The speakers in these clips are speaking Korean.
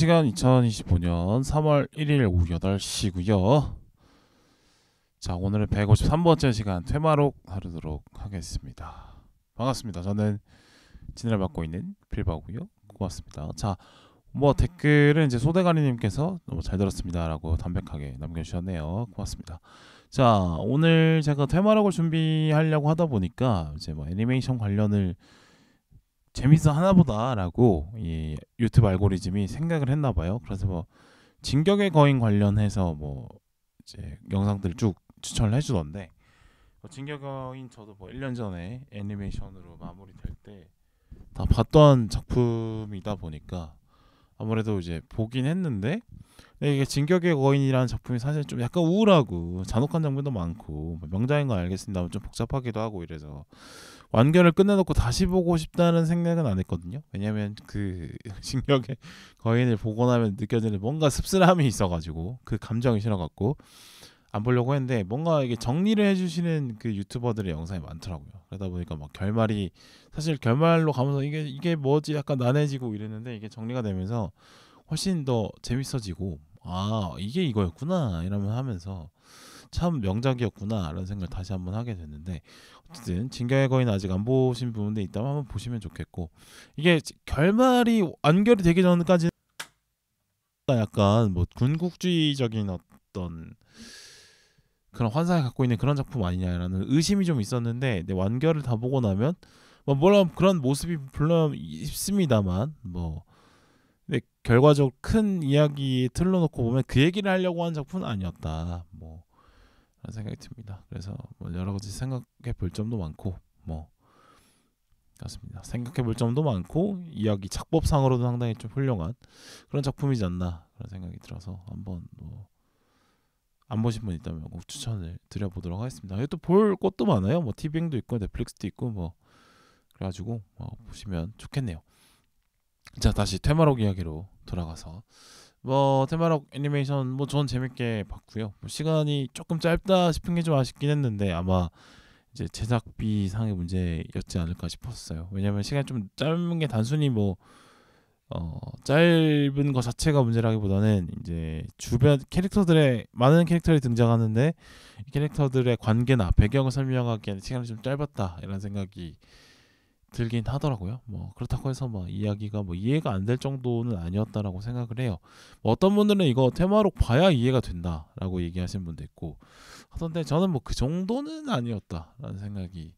시간 2025년 3월 1일 오후 8시고요. 자, 오늘은 153번째 시간 퇴마록 다루도록 하겠습니다. 반갑습니다. 저는 진행을 맡고 있는 필바고요. 고맙습니다. 자, 댓글은 이제 소대가리님께서 너무 잘 들었습니다라고 담백하게 남겨주셨네요. 고맙습니다. 자, 오늘 제가 퇴마록을 준비하려고 하다 보니까 이제 애니메이션 관련을 재밌어 하나보다라고 이 유튜브 알고리즘이 생각을 했나봐요. 그래서 진격의 거인 관련해서 이제 영상들 쭉 추천을 해주던데, 진격의 거인 저도 1년 전에 애니메이션으로 마무리될 때 다 봤던 작품이다 보니까 아무래도 이제 보긴 했는데, 근데 이게 진격의 거인이라는 작품이 사실 좀 약간 우울하고 잔혹한 장면도 많고 명작인 건 알겠습니다. 좀 복잡하기도 하고 이래서 완결을 끝내놓고 다시 보고 싶다는 생각은 안 했거든요. 왜냐면 그 진격의 거인을 보고 나면 느껴지는 뭔가 씁쓸함이 있어가지고 그 감정이 싫어갖고 안 보려고 했는데, 뭔가 이게 정리를 해주시는 그 유튜버들의 영상이 많더라고요. 그러다 보니까 결말이, 사실 결말로 가면서 이게 뭐지 약간 난해지고 이랬는데, 이게 정리가 되면서 훨씬 더 재밌어지고, 아 이게 이거였구나 이러면 하면서 참 명작이었구나 라는 생각을 다시 한번 하게 됐는데, 어쨌든 진격의 거인 아직 안 보신 분들 있다면 한번 보시면 좋겠고, 이게 결말이 완결이 되기 전까지는 약간 군국주의적인 어떤 그런 환상을 갖고 있는 그런 작품 아니냐라는 의심이 좀 있었는데, 완결을 다 보고 나면 물론 그런 모습이 물론 있습니다만, 근데 결과적으로 큰 이야기 틀로 놓고 보면 그 얘기를 하려고 한 작품은 아니었다 라는 생각이 듭니다. 그래서 여러 가지 생각해 볼 점도 많고 그렇습니다. 생각해 볼 점도 많고 이야기 작법상으로도 상당히 좀 훌륭한 그런 작품이지 않나 그런 생각이 들어서 한번 안 보신 분 있다면 꼭 추천을 드려보도록 하겠습니다. 또 볼 것도 많아요. 티빙도 있고 넷플릭스도 있고 그래가지고 보시면 좋겠네요. 자, 다시 테마록 이야기로 돌아가서 테마록 애니메이션 전 재밌게 봤고요. 시간이 조금 짧다 싶은 게 좀 아쉽긴 했는데, 아마 이제 제작비 상의 문제였지 않을까 싶었어요. 왜냐면 시간이 좀 짧은 게 단순히 짧은 거 자체가 문제라기보다는 이제 주변 캐릭터들의 많은 캐릭터들이 등장하는데 이 캐릭터들의 관계나 배경을 설명하기에는 시간이 좀 짧았다 이런 생각이 들긴 하더라고요. 그렇다고 해서 이야기가 이해가 안 될 정도는 아니었다라고 생각을 해요. 어떤 분들은 이거 테마록 봐야 이해가 된다라고 얘기하시는 분도 있고 하던데, 저는 그 정도는 아니었다라는 생각이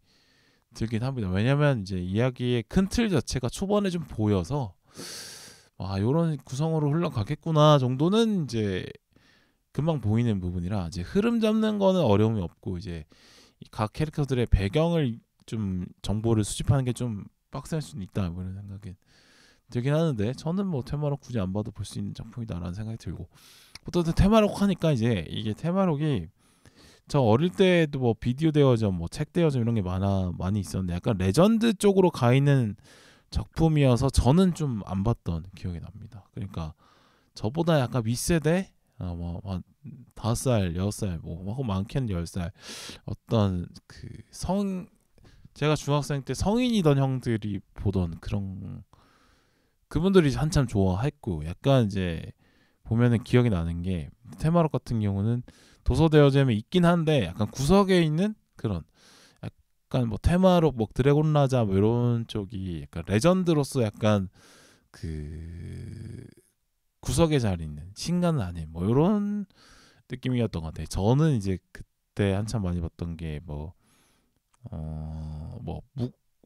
들긴 합니다. 왜냐면 이제 이야기의 큰 틀 자체가 초반에 좀 보여서 요런 구성으로 흘러가겠구나 정도는 이제 금방 보이는 부분이라, 이제 흐름 잡는 거는 어려움이 없고, 이제 각 캐릭터들의 배경을 좀 정보를 수집하는 게 좀 빡셀 수는 있다 이런 생각이 들긴 하는데, 저는 테마록 굳이 안 봐도 볼 수 있는 작품이다라는 생각이 들고, 또 테마록 하니까 이제 이게 테마록이 저 어릴 때도 비디오 대여점 책 대여점 이런 게 많이 있었는데, 약간 레전드 쪽으로 가 있는 작품이어서 저는 좀 안 봤던 기억이 납니다. 그러니까 저보다 약간 윗세대, 한 5살, 6살, 많게는 10살, 어떤 제가 중학생 때 성인이던 형들이 보던 그분들이 한참 좋아했고, 약간 이제 보면은 기억이 나는 게, 테마록 같은 경우는 도서 대여점에 있긴 한데 약간 구석에 있는 그런, 약간 테마록 드래곤 라자 이런 쪽이 약간 레전드로서 약간 구석에 잘 있는 신간 아닌 이런 느낌이었던 것 같아요. 저는 이제 그때 한참 많이 봤던 게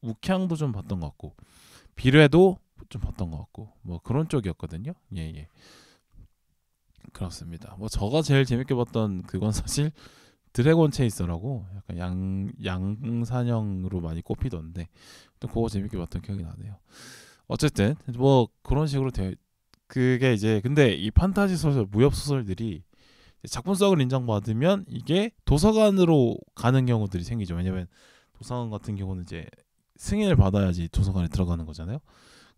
묵향도 좀 봤던 것 같고, 비례도 좀 봤던 것 같고 그런 쪽이었거든요. 예. 그렇습니다. 저가 제일 재밌게 봤던 그건 사실 드래곤 체이서라고, 약간 양산형으로 많이 꼽히던데 또 그거 재밌게 봤던 기억이 나네요. 어쨌든 그런 식으로 그게 이제, 근데 이 판타지 소설, 무협 소설들이 작품성을 인정받으면 이게 도서관으로 가는 경우들이 생기죠. 왜냐면 도서관 같은 경우는 이제 승인을 받아야지 도서관에 들어가는 거잖아요.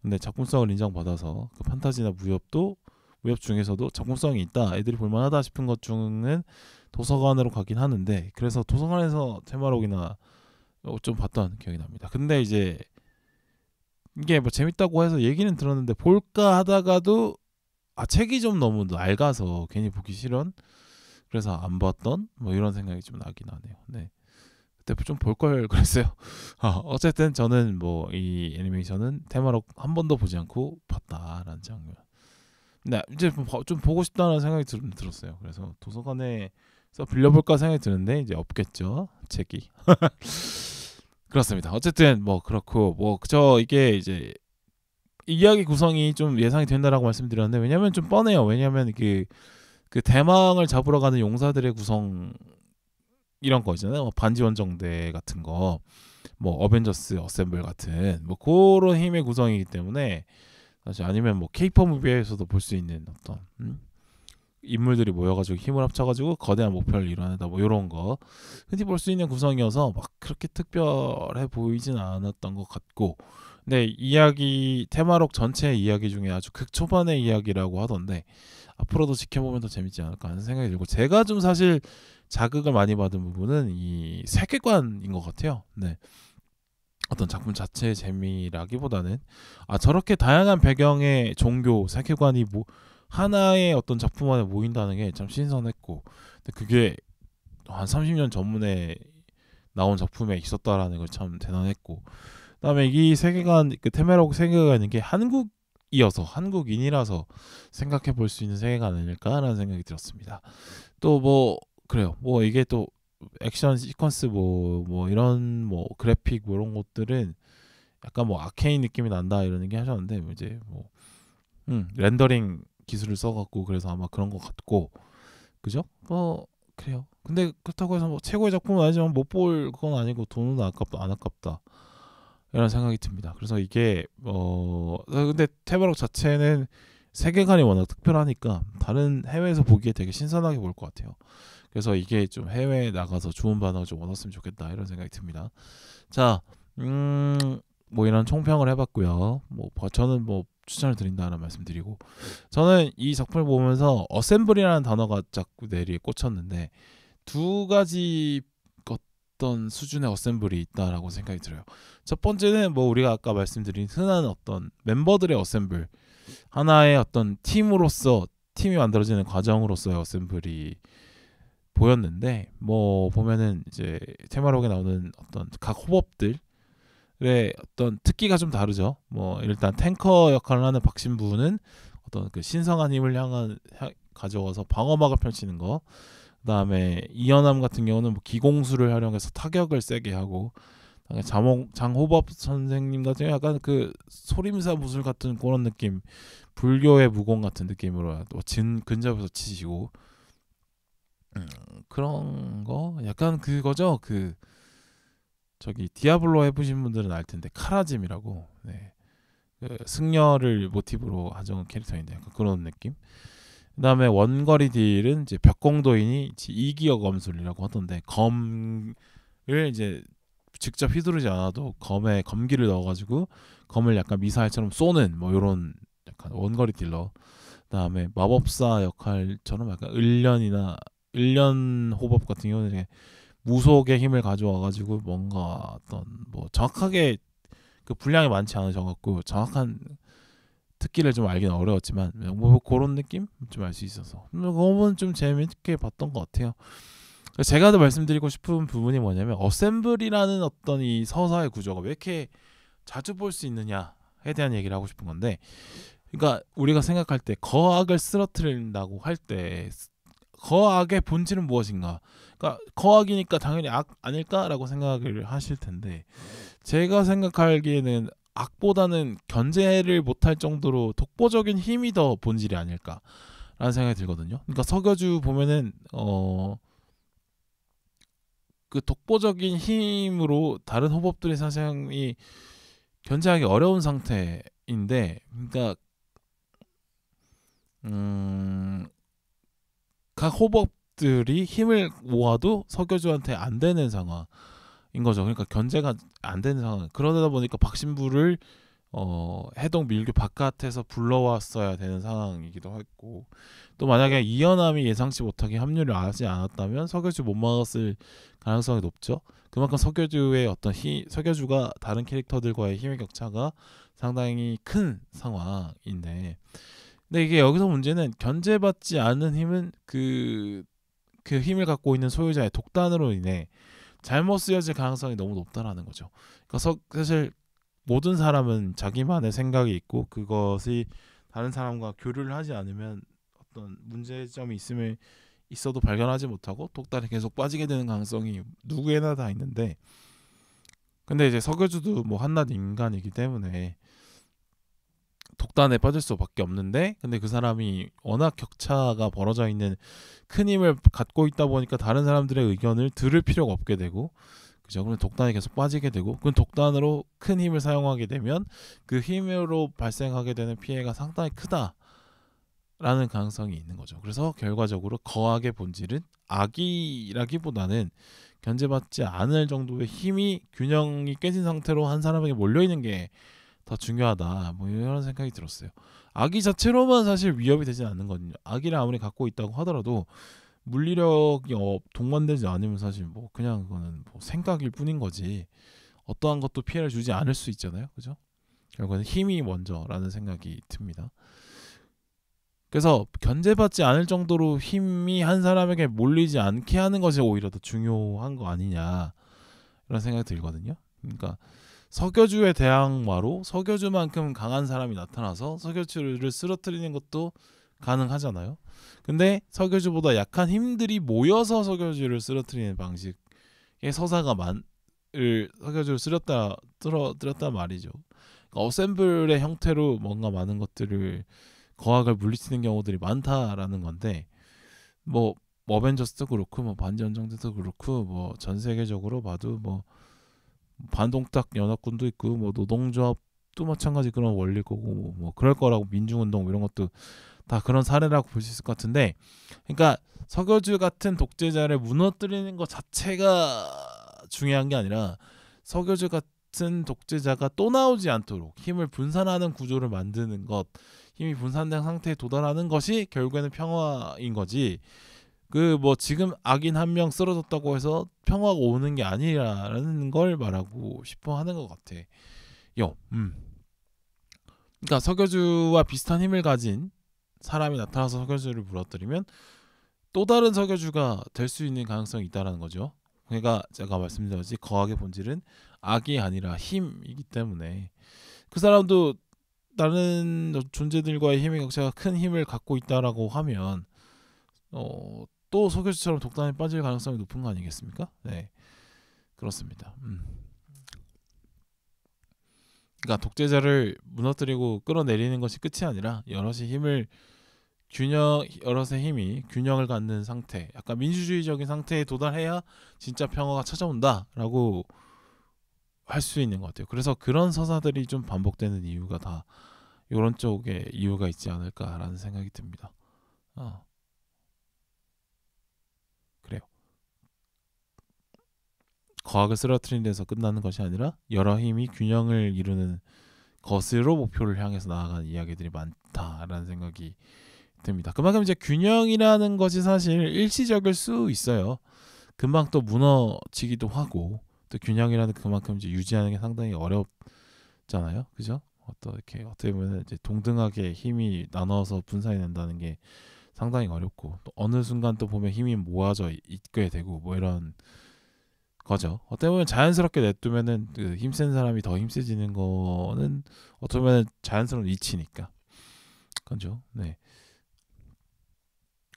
근데 작품성을 인정받아서 그 판타지나 무협 중에서도 작품성이 있다, 애들이 볼만하다 싶은 것 중은 도서관으로 가긴 하는데, 그래서 도서관에서 테마록이나 좀 봤던 기억이 납니다. 근데 이제 이게 재밌다고 해서 얘기는 들었는데 볼까 하다가도 책이 좀 너무 낡아서 괜히 보기 싫은, 그래서 안 봤던 뭐 이런 생각이 좀 나긴 하네요. 네. 그때 좀 볼 걸 그랬어요. 어쨌든 저는 뭐 이 애니메이션은 테마록 한 번도 보지 않고 봤다라는 장면. 네, 이제 좀 보고 싶다는 생각이 들었어요. 그래서 도서관에서 빌려볼까 생각이 드는데 이제 없겠죠, 책이. 그렇습니다. 어쨌든 뭐 그렇고 뭐 저 이게 이제 이야기 구성이 좀 예상이 된다라고 말씀드렸는데, 왜냐면 좀 뻔해요. 왜냐면 그 대망을 잡으러 가는 용사들의 구성 이런 거 있잖아요. 반지 원정대 같은 거, 뭐 어벤져스 어셈블 같은 뭐 그런 힘의 구성이기 때문에, 사실 아니면 뭐 케이팝 무비에서도 볼 수 있는 어떤 인물들이 모여가지고 힘을 합쳐가지고 거대한 목표를 이뤄낸다, 뭐 이런 거 흔히 볼 수 있는 구성이어서 막 그렇게 특별해 보이진 않았던 것 같고, 근데 이야기 테마록 전체 이야기 중에 아주 극초반의 이야기라고 하던데 앞으로도 지켜보면 더 재밌지 않을까 하는 생각이 들고, 제가 좀 사실 자극을 많이 받은 부분은 이 세계관인 것 같아요. 네. 어떤 작품 자체의 재미라기보다는 저렇게 다양한 배경의 종교 세계관이 뭐 하나의 어떤 작품 안에 모인다는 게 참 신선했고, 근데 그게 한 30년 전문에 나온 작품에 있었다라는 걸 참 대단했고, 그다음에 이 세계관, 그 테메록 세계관인 게 한국이어서 한국인이라서 생각해 볼 수 있는 세계관 아닐까라는 생각이 들었습니다. 또 뭐 그래요. 뭐 이게 또 액션 시퀀스 뭐 이런 뭐 그래픽 뭐 이런 것들은 약간 뭐 아케인 느낌이 난다 이런 얘기 하셨는데, 뭐 이제 뭐 렌더링 기술을 써갖고 그래서 아마 그런 것 같고, 그죠? 뭐 그래요. 근데 그렇다고 해서 뭐 최고의 작품은 아니지만 못 볼 그건 아니고 돈은 아깝다 안 아깝다 이런 생각이 듭니다. 그래서 이게 근데 테마록 자체는 세계관이 워낙 특별하니까 다른 해외에서 보기에 되게 신선하게 볼 것 같아요. 그래서 이게 좀 해외에 나가서 좋은 반응을 좀 얻었으면 좋겠다 이런 생각이 듭니다. 자, 뭐 이런 총평을 해봤고요. 뭐 저는 뭐 추천을 드린다는 말씀드리고, 저는 이 작품을 보면서 어셈블이라는 단어가 자꾸 뇌리에 꽂혔는데 두 가지 어떤 수준의 어셈블이 있다라고 생각이 들어요. 첫 번째는 뭐 우리가 아까 말씀드린 흔한 어떤 멤버들의 어셈블, 하나의 어떤 팀으로서 팀이 만들어지는 과정으로서의 어셈블이 보였는데, 뭐 보면은 이제 테마록에 나오는 어떤 각 호법들의 어떤 특기가 좀 다르죠. 뭐 일단 탱커 역할을 하는 박신부는 어떤 그 신성한 힘을 가져와서 방어막을 펼치는 거. 그다음에 이연함 같은 경우는 뭐 기공수를 활용해서 타격을 세게 하고, 장호법 선생님 같은 경우 약간 그 소림사 무술 같은 그런 느낌, 불교의 무공 같은 느낌으로 근접해서 치시고, 그런 거 약간 그거죠. 그 저기 디아블로 해보신 분들은 알 텐데 카라짐이라고, 네. 그 승려를 모티브로 하정은 캐릭터인데 약간 그런 느낌. 그다음에 원거리 딜은 이제 벽공도인이 이기어 검술이라고 하던데, 검을 이제 직접 휘두르지 않아도 검에 검기를 넣어가지고 검을 약간 미사일처럼 쏘는 뭐 이런 약간 원거리 딜러. 그다음에 마법사 역할처럼 약간 을련 호법 같은 경우는 무속의 힘을 가져와가지고 뭔가 어떤 뭐 정확하게 그 분량이 많지 않으셔갖고 정확한 특기를 좀 알기는 어려웠지만 뭐 그런 느낌 좀 알 수 있어서 그거는 좀 재밌게 봤던 것 같아요. 제가 더 말씀드리고 싶은 부분이 뭐냐면, 어셈블이라는 어떤 이 서사의 구조가 왜 이렇게 자주 볼 수 있느냐에 대한 얘기를 하고 싶은 건데, 그러니까 우리가 생각할 때 거악을 쓰러뜨린다고 할 때 거악의 본질은 무엇인가? 그러니까 거악이니까 당연히 악 아닐까라고 생각을 하실 텐데, 제가 생각하기에는 악보다는 견제를 못할 정도로 독보적인 힘이 더 본질이 아닐까라는 생각이 들거든요. 그러니까 석여주 보면은 그 독보적인 힘으로 다른 호법들의 사상이 견제하기 어려운 상태인데, 그러니까 각 호법들이 힘을 모아도 석여주한테 안 되는 상황인 거죠. 그러니까 견제가 안 되는 상황. 그러다 보니까 박신부를 해동 밀교 바깥에서 불러왔어야 되는 상황이기도 했고, 또 만약에 이연함이 예상치 못하게 합류를 하지 않았다면 석여주 못 막았을 가능성이 높죠. 그만큼 석여주의 어떤 석여주가 다른 캐릭터들과의 힘의 격차가 상당히 큰 상황인데, 근데 이게 여기서 문제는 견제받지 않은 힘은 그 힘을 갖고 있는 소유자의 독단으로 인해 잘못 쓰여질 가능성이 너무 높다라는 거죠. 그러니까 사실 모든 사람은 자기만의 생각이 있고 그것이 다른 사람과 교류를 하지 않으면 어떤 문제점이 있어도 발견하지 못하고 독단에 계속 빠지게 되는 가능성이 누구에나 다 있는데, 근데 이제 석유주도 뭐 한낱 인간이기 때문에 독단에 빠질 수밖에 없는데, 근데 그 사람이 워낙 격차가 벌어져 있는 큰 힘을 갖고 있다 보니까 다른 사람들의 의견을 들을 필요가 없게 되고, 그죠? 그럼 독단에 계속 빠지게 되고, 그 독단으로 큰 힘을 사용하게 되면 그 힘으로 발생하게 되는 피해가 상당히 크다라는 가능성이 있는 거죠. 그래서 결과적으로 거악의 본질은 악이라기보다는 견제받지 않을 정도의 힘이 균형이 깨진 상태로 한 사람에게 몰려 있는 게 더 중요하다, 뭐 이런 생각이 들었어요. 악의 자체로만 사실 위협이 되지 않는 거든요. 악의를 아무리 갖고 있다고 하더라도 물리력이 동반되지 않으면 사실 뭐 그냥 그거는 뭐 생각일 뿐인 거지, 어떠한 것도 피해를 주지 않을 수 있잖아요, 그죠? 결국에는 힘이 먼저라는 생각이 듭니다. 그래서 견제받지 않을 정도로 힘이 한 사람에게 몰리지 않게 하는 것이 오히려 더 중요한 거 아니냐, 이런 생각이 들거든요. 그러니까 석여주의 대항마로 석여주만큼 강한 사람이 나타나서 석여주를 쓰러뜨리는 것도 가능하잖아요. 근데 석여주보다 약한 힘들이 모여서 석여주를 쓰러뜨리는 방식의 서사가 석여주를 쓰러뜨렸단 말이죠. 그러니까 어셈블의 형태로 뭔가 많은 것들을 거악을 물리치는 경우들이 많다라는 건데, 뭐 어벤져스도 그렇고 뭐 반지연정대도 그렇고 뭐 전 세계적으로 봐도 뭐 반동딱 연합군도 있고 뭐 노동조합도 마찬가지 그런 원리일 거고 뭐 그럴 거라고, 민중운동 이런 것도 다 그런 사례라고 볼 수 있을 것 같은데, 그러니까 석여주 같은 독재자를 무너뜨리는 것 자체가 중요한 게 아니라 석여주 같은 독재자가 또 나오지 않도록 힘을 분산하는 구조를 만드는 것, 힘이 분산된 상태에 도달하는 것이 결국에는 평화인 거지, 그 뭐 지금 악인 한 명 쓰러졌다고 해서 평화가 오는 게 아니라는 걸 말하고 싶어 하는 것 같아. 그러니까 석여주와 비슷한 힘을 가진 사람이 나타나서 석여주를 무너뜨리면 또 다른 석여주가 될 수 있는 가능성이 있다라는 거죠. 그러니까 제가 말씀드렸듯이 거악의 본질은 악이 아니라 힘이기 때문에 그 사람도 다른 존재들과의 힘의 격차가 큰 힘을 갖고 있다라고 하면 또 석여주처럼 독단에 빠질 가능성이 높은 거 아니겠습니까? 네, 그렇습니다. 그러니까 독재자를 무너뜨리고 끌어내리는 것이 끝이 아니라 여럿의 힘이 균형을 갖는 상태, 약간 민주주의적인 상태에 도달해야 진짜 평화가 찾아온다라고 할 수 있는 것 같아요. 그래서 그런 서사들이 좀 반복되는 이유가 다 이런 쪽에 이유가 있지 않을까라는 생각이 듭니다. 그래요. 과학을 쓰러뜨리는 데서 끝나는 것이 아니라 여러 힘이 균형을 이루는 것으로 목표를 향해서 나아가는 이야기들이 많다라는 생각이 듭니다. 그만큼 이제 균형이라는 것이 사실 일시적일 수 있어요. 금방 또 무너지기도 하고, 또 균형이라는 그만큼 이제 유지하는 게 상당히 어렵잖아요, 그죠? 어떻게 보면 이제 동등하게 힘이 나눠서 분산이 된다는 게 상당히 어렵고, 또 어느 순간 또 보면 힘이 모아져 있게 되고 뭐 이런 거죠. 어떻게 보면 자연스럽게 냅두면은 그 힘센 사람이 더 힘세지는 거는 어떻게 보면 자연스러운 이치니까, 그죠? 네.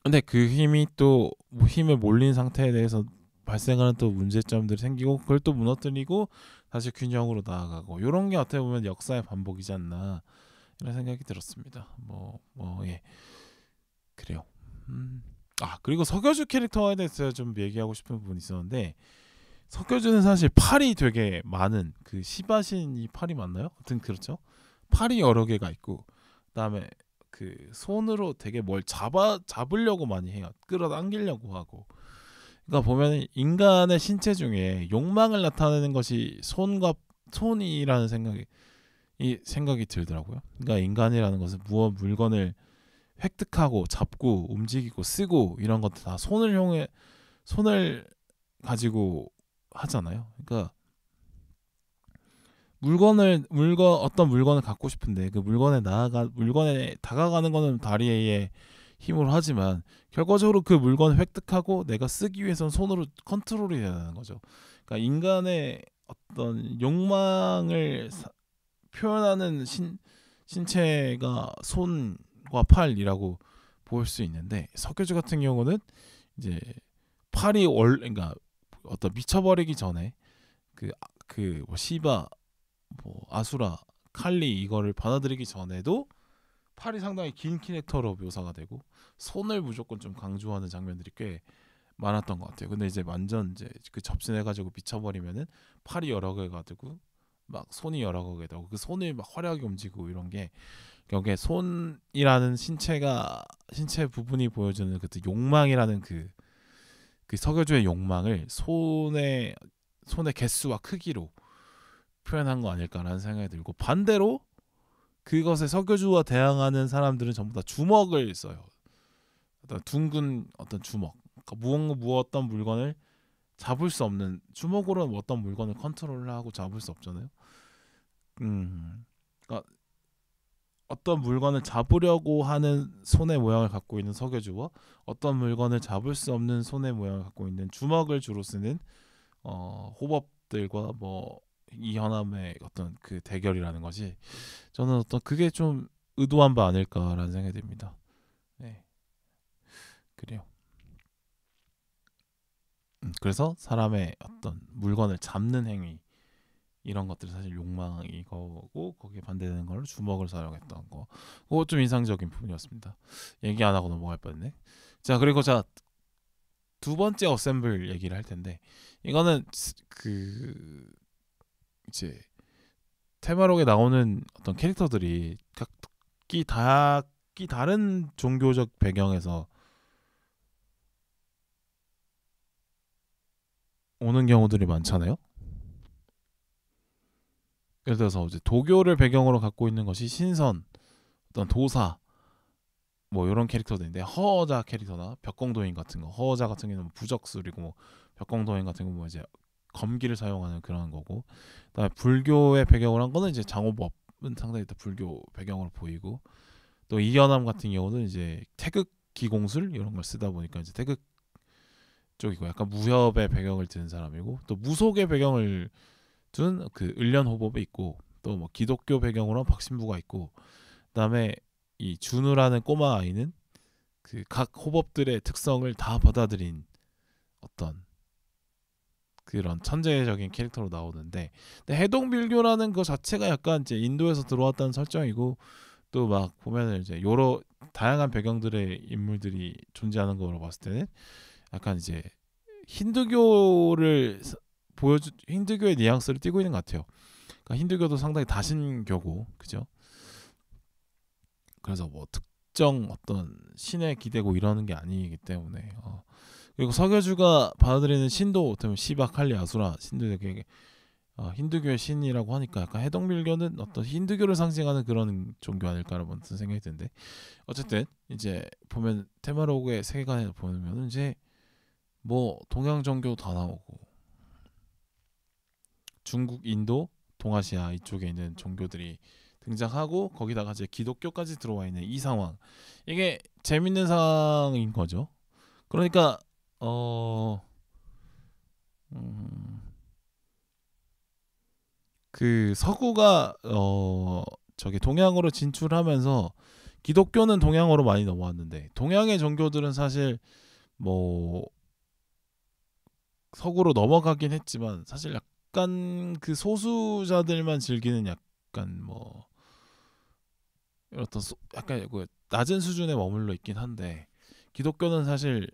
근데 그 힘이 또 힘을 몰린 상태에 대해서 발생하는 또 문제점들이 생기고 그걸 또 무너뜨리고 다시 균형으로 나아가고, 이런 게 어떻게 보면 역사의 반복이지 않나, 이런 생각이 들었습니다. 예, 그래요. 그리고 석여주 캐릭터에 대해서 좀 얘기하고 싶은 부분이 있었는데, 석여주는 사실 팔이 되게 많은, 그 시바신이 팔이 맞나요? 하여튼 그렇죠. 팔이 여러 개가 있고, 그다음에 그 손으로 되게 뭘 잡으려고 많이 해요. 끌어당기려고 하고. 그러니까 보면 인간의 신체 중에 욕망을 나타내는 것이 손이라는 생각이 들더라고요. 그러니까 인간이라는 것은 무엇 물건을 획득하고 잡고 움직이고 쓰고 이런 것들 다 손을 가지고 하잖아요. 그러니까 어떤 물건을 갖고 싶은데 그 물건에 다가가는 거는 다리의 힘으로 하지만 결과적으로 그 물건을 획득하고 내가 쓰기 위해서는 손으로 컨트롤이 돼야 되는 거죠. 그러니까 인간의 어떤 욕망을 표현하는 신체가 손과 팔이라고 볼 수 있는데 석유주 같은 경우는 이제 그러니까 어떤 미쳐버리기 전에 뭐 시바, 뭐 아수라, 칼리 이거를 받아들이기 전에도 팔이 상당히 긴 캐릭터로 묘사가 되고 손을 무조건 좀 강조하는 장면들이 꽤 많았던 것 같아요. 근데 이제 완전 이제 그 접신해가지고 미쳐버리면은 팔이 여러 개가 되고 막 손이 여러 개가 되고 그 손을 막 화려하게 움직이고 이런 게 여기에 손이라는 신체 부분이 보여주는 그 욕망이라는 그 석유주의 욕망을 손의 개수와 크기로 표현한 거 아닐까라는 생각이 들고 반대로 그것에 석유주와 대항하는 사람들은 전부 다 주먹을 써요. 어떤 둥근 어떤 주먹. 그러니까 어떤 물건을 잡을 수 없는 주먹으로는 어떤 물건을 컨트롤하고 잡을 수 없잖아요. 그러니까 어떤 물건을 잡으려고 하는 손의 모양을 갖고 있는 석유주와 어떤 물건을 잡을 수 없는 손의 모양을 갖고 있는 주먹을 주로 쓰는 호법들과 뭐 이현암의 어떤 그 대결이라는 것이 저는 어떤 그게 좀 의도한 바 아닐까라는 생각이 듭니다. 네, 그래요. 그래서 사람의 어떤 물건을 잡는 행위 이런 것들이 사실 욕망이 거고 거기에 반대되는 걸로 주먹을 사용했던 거. 그거 좀 인상적인 부분이었습니다. 얘기 안 하고 넘어갈 뻔했네. 자 그리고 두 번째 어셈블 얘기를 할 텐데 이거는 그 이제 테마록에 나오는 어떤 캐릭터들이 각기 다른 종교적 배경에서 오는 경우들이 많잖아요. 예를 들어서 이제 도교를 배경으로 갖고 있는 것이 신선, 어떤 도사, 뭐 이런 캐릭터들인데 허어자 캐릭터나 벽공도인 같은 거, 허어자 같은 경우는 부적술이고 뭐 벽공도인 같은 경우는 뭐 이제 검기를 사용하는 그런 거고, 그다음에 불교의 배경을 한 거는 이제 장호법은 상당히 또 불교 배경으로 보이고, 또 이연암 같은 경우는 이제 태극 기공술 이런 걸 쓰다 보니까 이제 태극 쪽이고 약간 무협의 배경을 든 사람이고, 또 무속의 배경을 둔 그 을련호법이 있고, 또 뭐 기독교 배경으로 박신부가 있고, 그다음에 이 준우라는 꼬마 아이는 그 각 호법들의 특성을 다 받아들인 어떤 그런 천재적인 캐릭터로 나오는데, 근데 해동빌교라는 거 자체가 약간 이제 인도에서 들어왔다는 설정이고, 또 막 보면은 이제 여러 다양한 배경들의 인물들이 존재하는 거로 봤을 때는 약간 이제 힌두교의 뉘앙스를 띠고 있는 것 같아요. 그러니까 힌두교도 상당히 다신교고, 그죠? 그래서 뭐 특정 어떤 신에 기대고 이러는 게 아니기 때문에 그리고 석여주가 받아들이는 신도 어쩌면 시바, 칼리, 아수라 신들에게 힌두교의 신이라고 하니까 약간 해동밀교는 어떤 힌두교를 상징하는 그런 종교 아닐까라는 생각이 드는데, 어쨌든 이제 보면 테마로그의 세계관에 보면 이제 뭐 동양 종교 다 나오고 중국, 인도, 동아시아 이쪽에 있는 종교들이 등장하고 거기다가 이제 기독교까지 들어와 있는 이 상황, 이게 재밌는 상황인 거죠. 그러니까 그 서구가 저기 동양으로 진출하면서 기독교는 동양으로 많이 넘어왔는데 동양의 종교들은 사실 뭐 서구로 넘어가긴 했지만 사실 약간 그 소수자들만 즐기는 약간 뭐 어떤 약간 그 낮은 수준에 머물러 있긴 한데, 기독교는 사실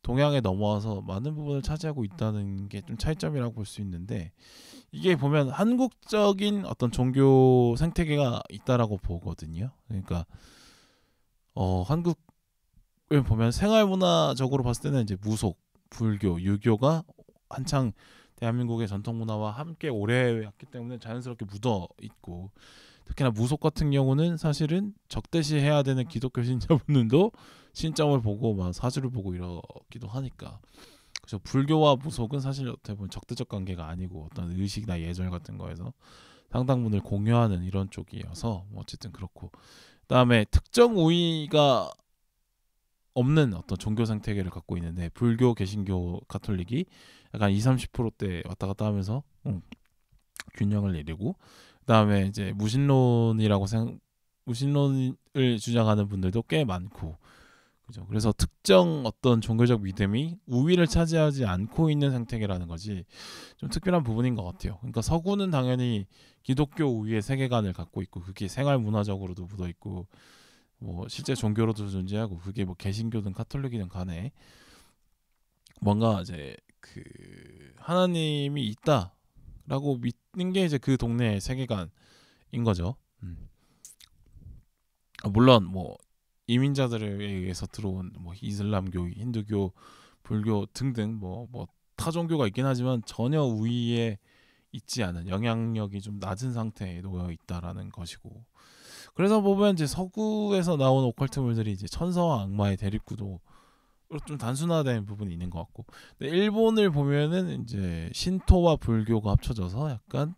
동양에 넘어와서 많은 부분을 차지하고 있다는 게 좀 차이점이라고 볼 수 있는데, 이게 보면 한국적인 어떤 종교 생태계가 있다라고 보거든요. 그러니까 한국을 보면 생활 문화적으로 봤을 때는 이제 무속, 불교, 유교가 한창 대한민국의 전통 문화와 함께 오래 왔기 때문에 자연스럽게 묻어 있고, 특히나 무속 같은 경우는 사실은 적대시해야 되는 기독교 신자분들도 신점을 보고 막 사주를 보고 이러기도 하니까 그래서 불교와 무속은 사실 어떻게 보면 적대적 관계가 아니고 어떤 의식이나 예절 같은 거에서 상당 부분을 공유하는 이런 쪽이어서 뭐 어쨌든 그렇고, 그다음에 특정 우위가 없는 어떤 종교 생태계를 갖고 있는데 불교, 개신교, 가톨릭이 약간 2, 30%대 왔다 갔다 하면서 균형을 이루고, 그다음에 이제 무신론을 주장하는 분들도 꽤 많고, 그죠. 그래서 특정 어떤 종교적 믿음이 우위를 차지하지 않고 있는 생태계라는 것이 좀 특별한 부분인 것 같아요. 그러니까 서구는 당연히 기독교 우위의 세계관을 갖고 있고 그게 생활 문화적으로도 묻어 있고 뭐 실제 종교로도 존재하고, 그게 뭐 개신교든 카톨릭이든 간에 뭔가 이제 그 하나님이 있다라고 믿는 게 이제 그 동네의 세계관인 거죠. 물론 뭐 이민자들에 의해서 들어온 뭐 이슬람교, 힌두교, 불교 등등 뭐 타종교가 있긴 하지만 전혀 우위에 있지 않은, 영향력이 좀 낮은 상태에 놓여 있다라는 것이고, 그래서 보면 이제 서구에서 나온 오컬트물들이 이제 천사와 악마의 대립구도 좀 단순화된 부분이 있는 것 같고, 근데 일본을 보면은 이제 신토와 불교가 합쳐져서 약간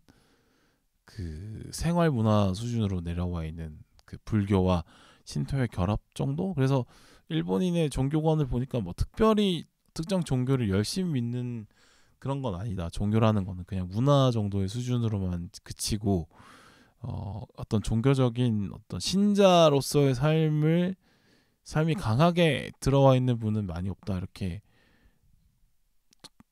그 생활 문화 수준으로 내려와 있는 그 불교와 신토의 결합 정도. 그래서 일본인의 종교관을 보니까 뭐 특별히 특정 종교를 열심히 믿는 그런 건 아니다. 종교라는 거는 그냥 문화 정도의 수준으로만 그치고 어떤 종교적인 어떤 신자로서의 삶이 강하게 들어와 있는 분은 많이 없다, 이렇게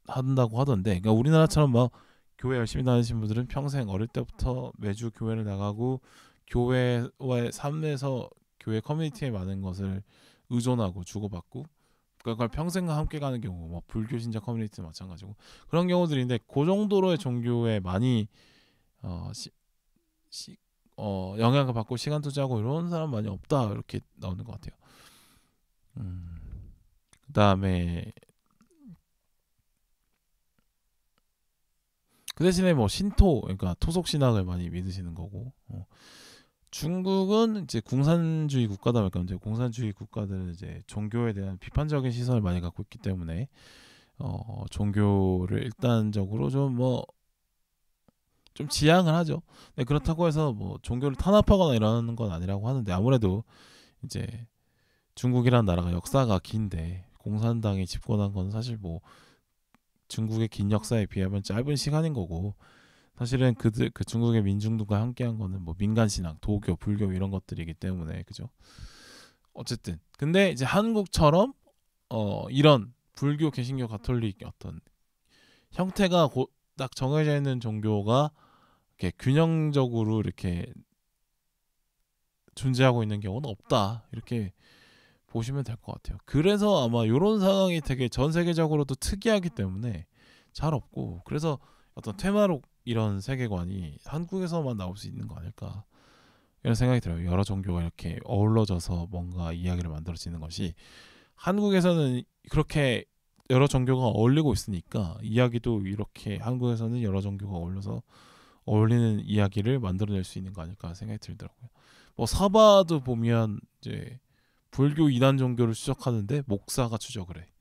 한다고 하던데, 그러니까 우리나라처럼 막 교회 열심히 다니신 분들은 평생 어릴 때부터 매주 교회를 나가고 교회와의 삶에서 교회 커뮤니티에 많은 것을 의존하고 주고받고 그걸 평생 함께 가는 경우, 뭐 불교 신자 커뮤니티 마찬가지고 그런 경우들인데, 그 정도로의 종교에 많이 어, 시, 영향을 받고 시간 투자하고 이런 사람 많이 없다, 이렇게 나오는 것 같아요. 그다음에 그 대신에 뭐 신토, 그러니까 토속 신앙을 많이 믿으시는 거고, 중국은 이제 공산주의 국가다 보니까 이제 공산주의 국가들은 이제 종교에 대한 비판적인 시선을 많이 갖고 있기 때문에 종교를 일단적으로 좀 지양을 하죠. 네, 그렇다고 해서 뭐 종교를 탄압하거나 이러는 건 아니라고 하는데, 아무래도 이제 중국이라는 나라가 역사가 긴데 공산당이 집권한 건 사실 뭐 중국의 긴 역사에 비하면 짧은 시간인 거고, 사실은 그 중국의 민중들과 함께한 거는 뭐 민간 신앙, 도교, 불교 이런 것들이기 때문에, 그죠. 어쨌든 근데 이제 한국처럼 이런 불교, 개신교, 가톨릭 어떤 형태가 딱 정해져 있는 종교가 이렇게 균형적으로 이렇게 존재하고 있는 경우는 없다, 이렇게 보시면 될 것 같아요. 그래서 아마 이런 상황이 되게 전 세계적으로도 특이하기 때문에 잘 없고, 그래서 어떤 테마록 이런 세계관이 한국에서만 나올 수 있는 거 아닐까, 이런 생각이 들어요. 여러 종교가 이렇게 어우러져서 뭔가 이야기를 만들어지는 것이, 한국에서는 그렇게 여러 종교가 어울리고 있으니까 이야기도 이렇게 한국에서는 여러 종교가 어울려서 어울리는 이야기를 만들어낼 수 있는 거 아닐까 생각이 들더라고요. 뭐 사바도 보면 이제 불교 이단 종교를 추적하는데 목사가 추적을 해.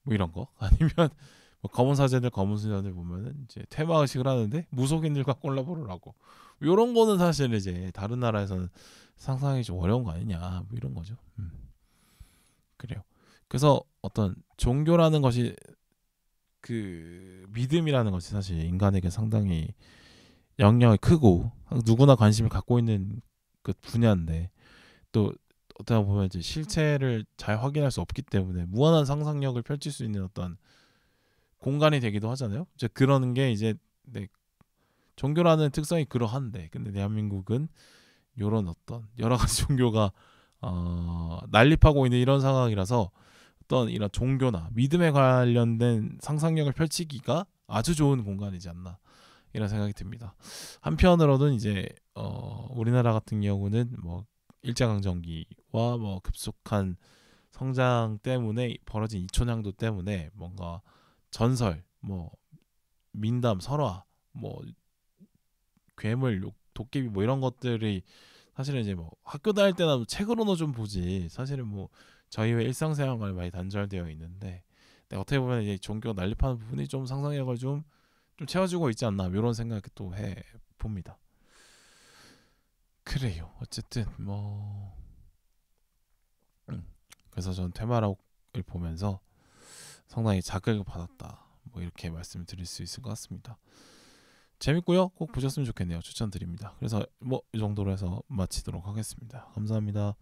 뭐 이런 거. 아니면 뭐 검은 사제들, 검은 수녀들 보면은 이제 테마 의식을 하는데 무속인들과 콜라보를 하고, 이런 거는 사실 이제 다른 나라에서는 상상하기 좀 어려운 거 아니냐, 뭐 이런 거죠. 그래요. 그래서 어떤 종교라는 것이, 그 믿음이라는 것이 사실 인간에게 상당히 영향이 크고 누구나 관심을 갖고 있는 그 분야인데, 또 어떻게 보면 이제 실체를 잘 확인할 수 없기 때문에 무한한 상상력을 펼칠 수 있는 어떤 공간이 되기도 하잖아요. 이제 그러는 게 이제 종교라는 특성이 그러한데, 근데 대한민국은 이런 어떤 여러 가지 종교가 난립하고 있는 이런 상황이라서 어떤 이런 종교나 믿음에 관련된 상상력을 펼치기가 아주 좋은 공간이지 않나, 이런 생각이 듭니다. 한편으로는 이제 우리나라 같은 경우는 뭐 일제강점기와 뭐 급속한 성장 때문에 벌어진 이촌향도 때문에 뭔가 전설, 뭐 민담, 설화, 뭐 괴물, 도깨비 뭐 이런 것들이 사실은 이제 뭐 학교 다닐 때나 책으로는 좀 보지, 사실은 뭐 저희의 일상생활과 많이 단절되어 있는데, 근데 어떻게 보면 이 종교 난립하는 부분이 좀 상상력을 좀 채워주고 있지 않나 이런 생각을 또 해 봅니다. 그래요. 어쨌든 뭐 그래서 전 퇴마록을 보면서 상당히 자극을 받았다. 뭐 이렇게 말씀드릴 수 있을 것 같습니다. 재밌고요. 꼭 보셨으면 좋겠네요. 추천드립니다. 그래서 뭐 이 정도로 해서 마치도록 하겠습니다. 감사합니다.